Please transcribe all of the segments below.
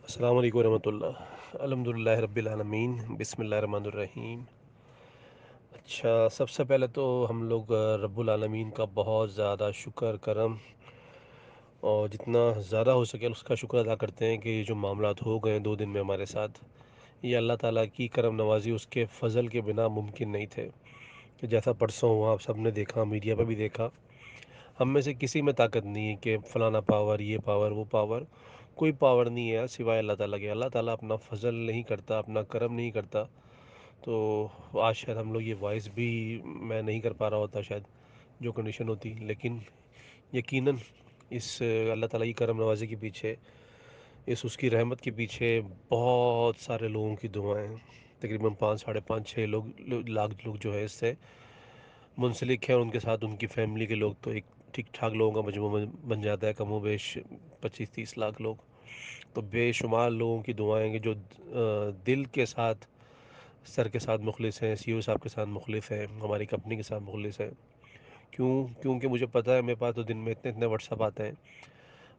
अस्सलाम वालेकुम रहमतुल्लाह। अल्हम्दुलिल्लाह रब्बिल आलमीन, बिस्मिल्लाहिर रहमानिर रहीम। अच्छा, सबसे पहले तो हम लोग रब्बुल आलमीन का बहुत ज़्यादा शुक्र करम और जितना ज़्यादा हो सके उसका शुक्र अदा करते हैं कि ये जो मामलात हो गए 2 दिन में हमारे साथ, ये अल्लाह ताला की करम नवाजी, उसके फ़ज़ल के बिना मुमकिन नहीं थे। कि जैसा परसों हुआ, आप सब ने देखा, मीडिया पे भी देखा। हम में से किसी में ताकत नहीं है कि फ़लाना पावर, ये पावर, वो पावर, कोई पावर नहीं है सिवाय अल्लाह ताला के। अल्लाह ताला अपना फ़ज़ल नहीं करता, अपना करम नहीं करता, तो आज शायद हम लोग ये वॉइस भी मैं नहीं कर पा रहा होता शायद, जो कंडीशन होती। लेकिन यकीनन इस अल्लाह ताला की करम नवाज़ी के पीछे, इस उसकी रहमत के पीछे बहुत सारे लोगों की दुआएं हैं। तकरीबन 5, साढ़े 5, 6 लाख लोग जो है इससे मुंसलिक हैं, और उनके साथ उनकी फैमिली के लोग, तो एक ठीक ठाक लोगों का मजमू बन जाता है, कमो बेश 25-30 लाख लोग। तो बेशुमार लोगों की दुआएं कि जो दिल के साथ, सर के साथ मुखलिस हैं, सीईओ साहब के साथ मुखलिस हैं, हमारी कंपनी के साथ मुखलिस हैं। क्यों? क्योंकि मुझे पता है मेरे पास तो दिन में इतने इतने व्हाट्सअप आते हैं।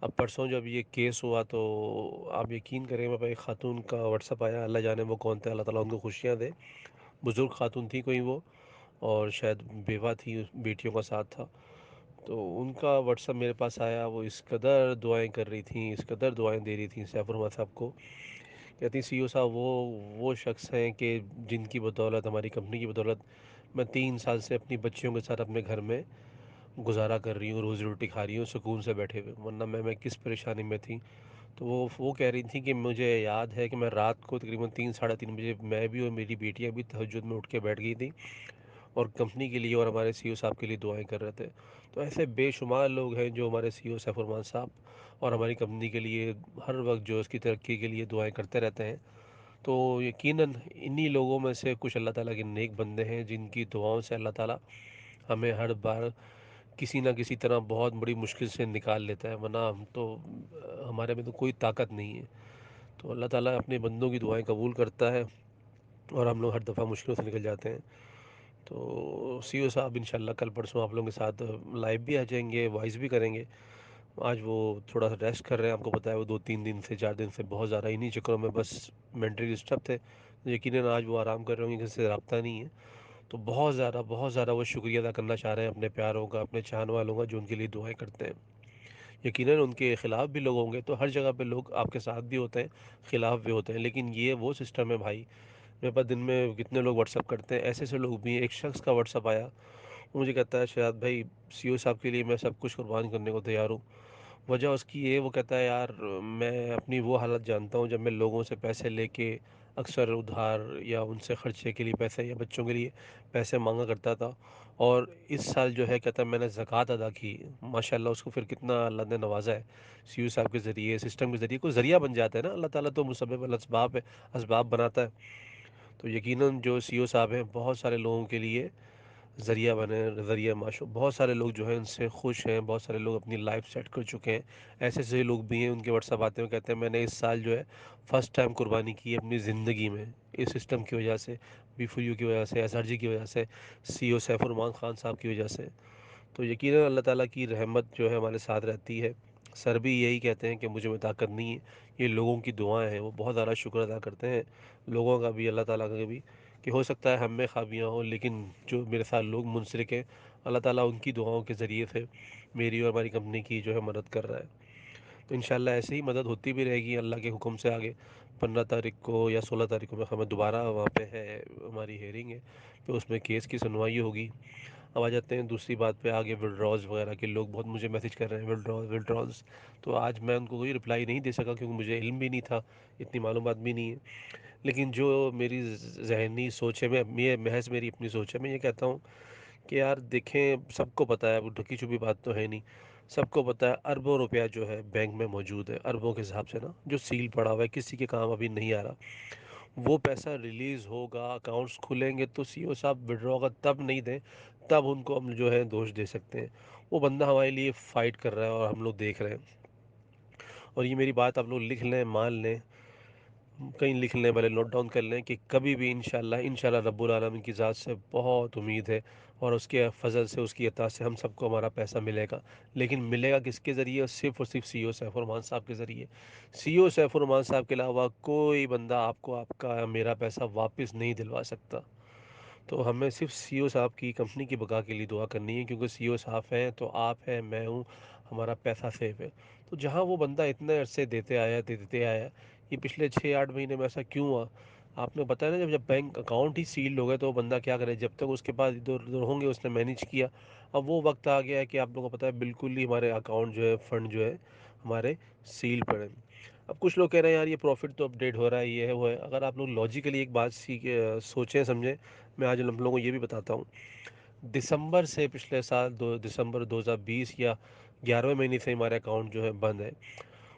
अब परसों जब ये केस हुआ तो आप यकीन करें, मेरे पास एक खातून का व्हाट्सअप आया, अल्लाह जाने वो कौन थे, अल्लाह ताला उनको खुशियाँ दे। बुज़ुर्ग खातून थी कोई वो, और शायद बेवा थी, बेटियों का साथ था। तो उनका व्हाट्सअप मेरे पास आया, वो इस कदर दुआएं कर रही थी, इस कदर दुआएं दे रही थी सैफुर रहमान साहब को। कहती सीईओ साहब वो शख्स हैं कि जिनकी बदौलत, हमारी कंपनी की बदौलत, मैं 3 साल से अपनी बच्चियों के साथ अपने घर में गुजारा कर रही हूँ, रोज़ी रोटी खा रही हूँ सुकून से बैठे हुए, वरना मैं किस परेशानी में थी। तो वो कह रही थी कि मुझे याद है कि मैं रात को तकरीबन 3, साढ़े 3 बजे मैं भी और मेरी बेटियाँ भी तहज्जुद में उठ के बैठ गई थी, और कंपनी के लिए और हमारे सीईओ साहब के लिए दुआएं कर रहे थे। तो ऐसे बेशुमार लोग हैं जो हमारे सीईओ सैफुर रहमान साहब और हमारी कंपनी के लिए हर वक्त जो उसकी तरक्की के लिए दुआएं करते रहते हैं। तो यकीनन इन्हीं लोगों में से कुछ अल्लाह ताला के नेक बंदे हैं जिनकी दुआओं से अल्लाह ताला हमें हर बार किसी ना किसी तरह बहुत बड़ी मुश्किल से निकाल लेता है, वरना हम तो हमारे में तो कोई ताकत नहीं है। तो अल्लाह ताला अपने बंदों की दुआएं कबूल करता है, और हम लोग हर दफ़ा मुश्किलों से निकल जाते हैं। तो सीईओ साहब इंशाल्लाह कल परसों आप लोगों के साथ लाइव भी आ जाएंगे, वॉइस भी करेंगे। आज वो थोड़ा सा रेस्ट कर रहे हैं, आपको पता है वो 2-3 दिन से, 4 दिन से बहुत ज़्यादा इन्हीं चक्करों में बस मेंटली डिस्टर्ब थे। तो यकीनन आज वो आराम कर रहे होंगे, किसी से रब्ता नहीं है। तो बहुत ज़्यादा वो शुक्रिया अदा करना चाह रहे हैं अपने प्यारों का, अपने चाहने वालों का, जो उनके लिए दुआएं करते हैं। यकीनन उनके ख़िलाफ़ भी लोग होंगे, तो हर जगह पे लोग आपके साथ भी होते हैं, ख़िलाफ़ भी होते हैं, लेकिन ये वो सिस्टम है भाई। मेरे पास दिन में कितने लोग व्हाट्सअप करते हैं, ऐसे ऐसे लोग भी हैं। एक शख्स का व्हाट्सअप आया, वो मुझे कहता है, शायद भाई सीईओ साहब के लिए मैं सब कुछ कुर्बान करने को तैयार हूँ। वजह उसकी ये, वो कहता है यार, मैं अपनी वो हालत जानता हूँ जब मैं लोगों से पैसे लेके, अक्सर उधार या उनसे ख़र्चे के लिए पैसे या बच्चों के लिए पैसे मांगा करता था। और इस साल जो है, कहता है, मैंने ज़कात अदा की। माशाल्लाह, उसको फिर कितना अल्लाह ने नवाजा है सीईओ साहब के ज़रिए, सिस्टम के ज़रिए। कोई ज़रिया बन जाता है ना, अल्लाह ताला तो मुसब्बिब अल असबाब है, असबाब बनाता है। तो यकीनन जो सीईओ साहब हैं, बहुत सारे लोगों के लिए ज़रिया बने, ज़रिया माशो। बहुत सारे लोग जो हैं उनसे खुश हैं, बहुत सारे लोग अपनी लाइफ सेट कर चुके हैं। ऐसे ऐसे लोग भी हैं, उनके व्हाट्सअप आते हैं, कहते हैं मैंने इस साल जो है फ़र्स्ट टाइम कुर्बानी की है अपनी ज़िंदगी में, इस सिस्टम की वजह से, बी4यू की वजह से, एसआरजी की वजह से, सीईओ सैफुर रहमान खान साहब की वजह से। तो यकीनन अल्लाह ताला की रहमत जो है हमारे साथ रहती है। सर भी यही कहते हैं कि मुझे में ताकत नहीं है, ये लोगों की दुआएं हैं। वो बहुत ज़्यादा शुक्र अदा करते हैं लोगों का भी, अल्लाह ताला का भी, कि हो सकता है हम में ख़ामियाँ हों, लेकिन जो मेरे साथ लोग मुनसलिक हैं, अल्लाह ताला उनकी दुआओं के ज़रिए से मेरी और हमारी कंपनी की जो है मदद कर रहा है। तो इंशाल्लाह ऐसे ही मदद होती भी रहेगी अल्लाह के हुक्म से। आगे 15 तारीख को या 16 तारीख को मैं हमें दोबारा वहाँ पे है, हमारी हेयरिंग है, तो उसमें केस की सुनवाई होगी। अब आ जाते हैं दूसरी बात पे, आगे विड्रॉज वगैरह के लोग बहुत मुझे मैसेज कर रहे हैं, विड्रॉल्स। तो आज मैं उनको कोई रिप्लाई नहीं दे सका, क्योंकि मुझे इल्म भी नहीं था, इतनी मालूमात भी नहीं है। लेकिन जो मेरी जहनी सोच है, मैं ये महज मेरी अपनी सोच है, मैं ये कहता हूँ कि यार देखें, सबको पता है, वो ढकी छुपी बात तो है नहीं, सबको पता है अरबों रुपया जो है बैंक में मौजूद है, अरबों के हिसाब से ना, जो सील पड़ा हुआ है, किसी के काम अभी नहीं आ रहा। वो पैसा रिलीज़ होगा, अकाउंट्स खुलेंगे, तो सीईओ साहब विड्रॉ का तब नहीं दें, तब उनको हम जो है दोष दे सकते हैं। वो बंदा हमारे लिए फ़ाइट कर रहा है और हम लोग देख रहे हैं। और ये मेरी बात आप लोग लिख लें, मान लें, कहीं लिखने वाले नोट डाउन कर लें कि कभी भी इंशाल्लाह रब्बुल आलमीन की ज़ात से बहुत उम्मीद है और उसके फजल से, उसकी अता से हम सबको हमारा पैसा मिलेगा। लेकिन मिलेगा किसके ज़रिए? सिर्फ़ और सिर्फ सीईओ सैफुर रहमान साहब के ज़रिए। सीईओ सैफुर रहमान साहब के अलावा कोई बंदा आपको आपका या मेरा पैसा वापस नहीं दिलवा सकता। तो हमें सिर्फ सीईओ साहब की, कंपनी की बका के लिए दुआ करनी है, क्योंकि सीईओ साहब हैं तो आप हैं, मैं हूँ, हमारा पैसा सेफ है। तो जहाँ वो बंदा इतने अरसे देते आया, ये पिछले 6-8 महीने में ऐसा क्यों हुआ? आपने बताया ना, जब जब बैंक अकाउंट ही सील्ड हो गए तो वो बंदा क्या करे? जब तक उसके पास इधर उधर होंगे उसने मैनेज किया। अब वो वक्त आ गया है कि आप लोगों को पता है बिल्कुल ही हमारे अकाउंट जो है, फंड जो है हमारे सील पड़े हैं। अब कुछ लोग कह रहे हैं यार ये प्रॉफिट तो अपडेट हो रहा है, ये है वो है। अगर आप लोग लॉजिकली एक बात सोचें समझें, मैं आज हम लोगों को ये भी बताता हूँ। दिसंबर से, पिछले साल दो दिसंबर 2020 या 11वें महीने से हमारे अकाउंट जो है बंद है।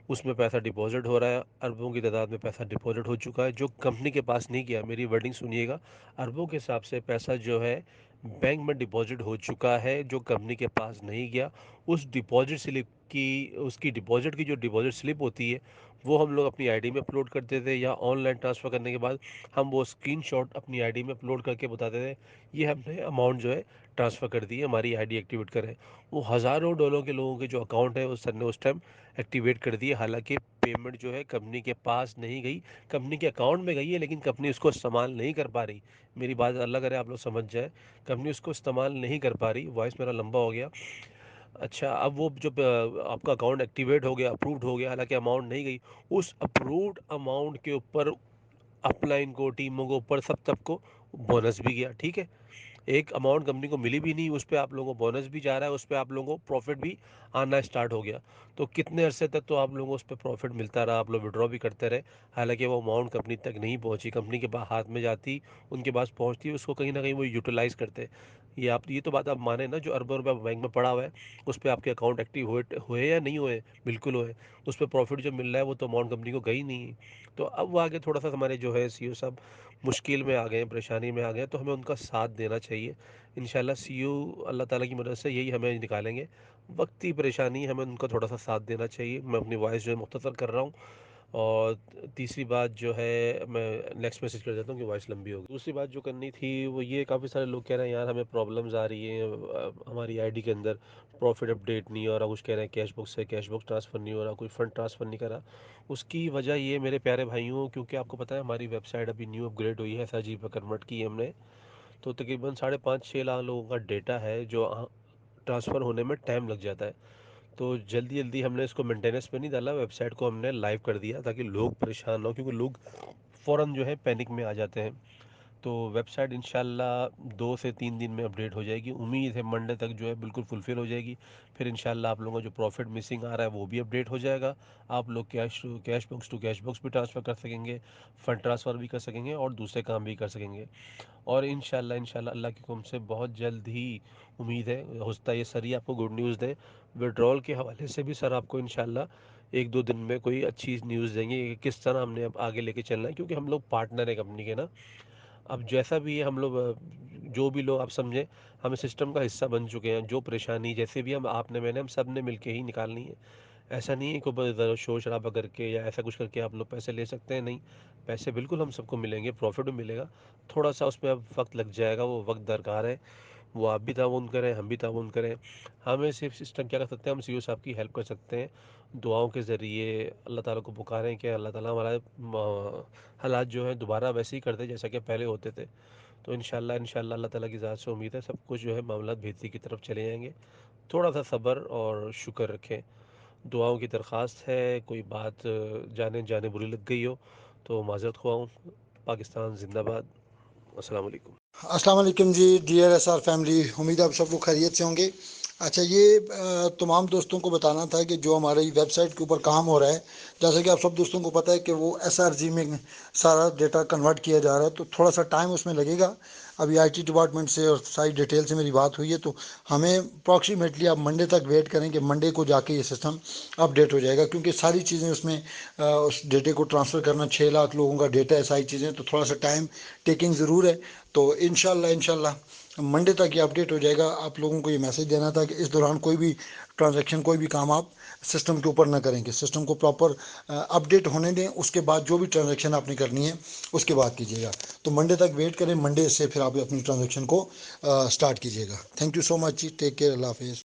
उसमें पैसा डिपॉजिट हो रहा है, अरबों की तादाद में पैसा डिपॉजिट हो चुका है जो कंपनी के पास नहीं गया। मेरी वर्डिंग सुनिएगा, अरबों के हिसाब से पैसा जो है बैंक में डिपॉजिट हो चुका है जो कंपनी के पास नहीं गया। उस डिपॉजिट स्लिप की, उसकी डिपॉजिट की जो डिपॉजिट स्लिप होती है वो हम लोग अपनी आईडी में अपलोड करते थे, या ऑनलाइन ट्रांसफ़र करने के बाद हम वो स्क्रीनशॉट अपनी आईडी में अपलोड करके बताते थे ये हमने अमाउंट जो है ट्रांसफ़र कर दी है, हमारी आईडी एक्टिवेट करें। वो हज़ारों डॉलर के लोगों के जो अकाउंट है उस सर ने उस टाइम एक्टिवेट कर दी है। हालांकि पेमेंट जो है कंपनी के पास नहीं गई, कंपनी के अकाउंट में गई है, लेकिन कंपनी उसको इस्तेमाल नहीं कर पा रही। मेरी बात अल्लाह करे आप लोग समझ जाए, कंपनी उसको इस्तेमाल नहीं कर पा रही। वॉइस मेरा लंबा हो गया। अच्छा, अब वो जब आपका अकाउंट एक्टिवेट हो गया, अप्रूव्ड हो गया, हालांकि अमाउंट नहीं गई, उस अप्रूव्ड अमाउंट के ऊपर अपलाइन को, टीमों को, ऊपर सब सबको बोनस भी गया। ठीक है, एक अमाउंट कंपनी को मिली भी नहीं, उस पे आप लोगों को बोनस भी जा रहा है, उस पे आप लोगों को प्रॉफिट भी आना स्टार्ट हो गया। तो कितने अरसे तक तो आप लोगों को उस पे प्रॉफिट मिलता रहा, आप लोग विड्रॉ भी करते रहे। हालांकि वो अमाउंट कंपनी तक नहीं पहुंची, कंपनी के हाथ में जाती, उनके पास पहुंचती, उसको कहीं ना कहीं वो यूटिलाइज करते। ये तो बात आप माने ना, जो अरबों रुपये बैंक में पड़ा हुआ है उस पर आपके अकाउंट एक्टिव हुए हुए या नहीं हुए? बिल्कुल हुए। उस पर प्रॉफिट जो मिल रहा है वो तो अमाउंट कंपनी को गई नहीं है। तो अब वो आगे थोड़ा सा हमारे जो है सीईओ साहब मुश्किल में आ गए हैं, परेशानी में आ गए हैं, तो हमें उनका साथ देना चाहिए। इंशाल्लाह सीईओ अल्लाह ताला की मदद से यही हमें निकालेंगे। वक्ती परेशानी, हमें उनका थोड़ा सा साथ देना चाहिए। मैं अपनी वॉइस जो है मुख्तसर कर रहा हूँ। और तीसरी बात जो है, मैं नेक्स्ट मैसेज कर देता हूँ कि वॉइस लंबी होगी। दूसरी बात जो करनी थी वो ये, काफ़ी सारे लोग कह रहे हैं यार हमें प्रॉब्लम्स आ रही हैं हमारी आईडी के अंदर, प्रॉफिट अपडेट नहीं हो रहा, कुछ कह रहे हैं कैश बुक से कैश बुक ट्रांसफ़र नहीं हो रहा, कोई फ़ंड ट्रांसफ़र नहीं करा। उसकी वजह ये मेरे प्यारे भाइयों, क्योंकि आपको पता है हमारी वेबसाइट अभी न्यू अपग्रेड हुई है, एसआरजी पर कन्वर्ट की है हमने। तो तकरीबन 5.5-6 लाख लोगों का डेटा है जो ट्रांसफ़र होने में टाइम लग जाता है। तो जल्दी जल्दी हमने इसको मेंटेनेंस पे नहीं डाला, वेबसाइट को हमने लाइव कर दिया ताकि लोग परेशान ना हो, क्योंकि लोग फ़ौरन जो है पैनिक में आ जाते हैं। तो वेबसाइट इंशाल्लाह 2 से 3 दिन में अपडेट हो जाएगी। उम्मीद है मंडे तक जो है बिल्कुल फुलफ़िल हो जाएगी। फिर इंशाल्लाह आप लोगों का जो प्रॉफिट मिसिंग आ रहा है वो भी अपडेट हो जाएगा। आप लोग cash box to cash box भी ट्रांसफ़र कर सकेंगे, फ़ंड ट्रांसफ़र भी कर सकेंगे और दूसरे काम भी कर सकेंगे। और इंशाल्लाह अल्लाह की हुक्म से बहुत जल्द ही, उम्मीद है होता ये सर ही आपको गुड न्यूज़ दें। विड्रॉल के हवाले से भी सर आपको इंशाल्लाह 1-2 दिन में कोई अच्छी न्यूज़ देंगे कि किस तरह हमने अब आगे लेके चलना है, क्योंकि हम लोग पार्टनर है कंपनी के ना। अब जैसा भी है हम लोग जो भी लोग आप समझें, हम सिस्टम का हिस्सा बन चुके हैं। जो परेशानी जैसे भी हम, आपने मैंने, हम सब ने मिल के ही निकालनी है। ऐसा नहीं है कि बस शोर शराबा करके या ऐसा कुछ करके आप लोग पैसे ले सकते हैं, नहीं। पैसे बिल्कुल हम सबको मिलेंगे, प्रॉफिट भी मिलेगा। थोड़ा सा उसमें अब वक्त लग जाएगा, वो वक्त दरकार है। वो आप भी ताउन करें, हम भी ताउन करें। हमें सिर्फ सिस्टम क्या कर सकते हैं, हम सीईओ साहब की हेल्प कर सकते हैं दुआओं के ज़रिए। अल्लाह ताला को पुकारें कि अल्लाह ताला हमारा हालात जो है दोबारा वैसे ही कर दे जैसा कि पहले होते थे। तो इंशाल्लाह अल्लाह ताला की ज़ात से उम्मीद है सब कुछ जो है मामला बेहतरी की तरफ चले जाएंगे। थोड़ा सा सब्र और शुक्र रखें, दुआओं की दरख्वास्त है। कोई बात जाने जाने बुरी लग गई हो तो माज़रत ख्वाह। पाकिस्तान जिंदाबाद। अस्सलाम वालेकुम। अस्सलाम वालेकुम जी, डियर एसआर फैमिली, उम्मीद है आप सब लोग खैरियत से होंगे। अच्छा, ये तमाम दोस्तों को बताना था कि जो हमारी वेबसाइट के ऊपर काम हो रहा है, जैसे कि आप सब दोस्तों को पता है कि वो एसआरजी में सारा डेटा कन्वर्ट किया जा रहा है, तो थोड़ा सा टाइम उसमें लगेगा। अभी आईटी डिपार्टमेंट से और सारी डिटेल से मेरी बात हुई है, तो हमें अप्रॉक्सीमेटली आप मंडे तक वेट करें कि मंडे को जाके ये सिस्टम अपडेट हो जाएगा, क्योंकि सारी चीज़ें उसमें उस डेटे को ट्रांसफ़र करना, 6 लाख लोगों का डेटा है, सारी चीज़ें, तो थोड़ा सा टाइम टेकिंग ज़रूर है। तो इंशाल्लाह मंडे तक ये अपडेट हो जाएगा। आप लोगों को ये मैसेज देना था कि इस दौरान कोई भी ट्रांजैक्शन, कोई भी काम आप सिस्टम के ऊपर ना करेंगे। सिस्टम को प्रॉपर अपडेट होने दें, उसके बाद जो भी ट्रांजैक्शन आपने करनी है उसके बाद कीजिएगा। तो मंडे तक वेट करें, मंडे से फिर आप अपनी ट्रांजैक्शन को स्टार्ट कीजिएगा। थैंक यू सो मच जी, टेक केयर, अल्लाह हाफिज़।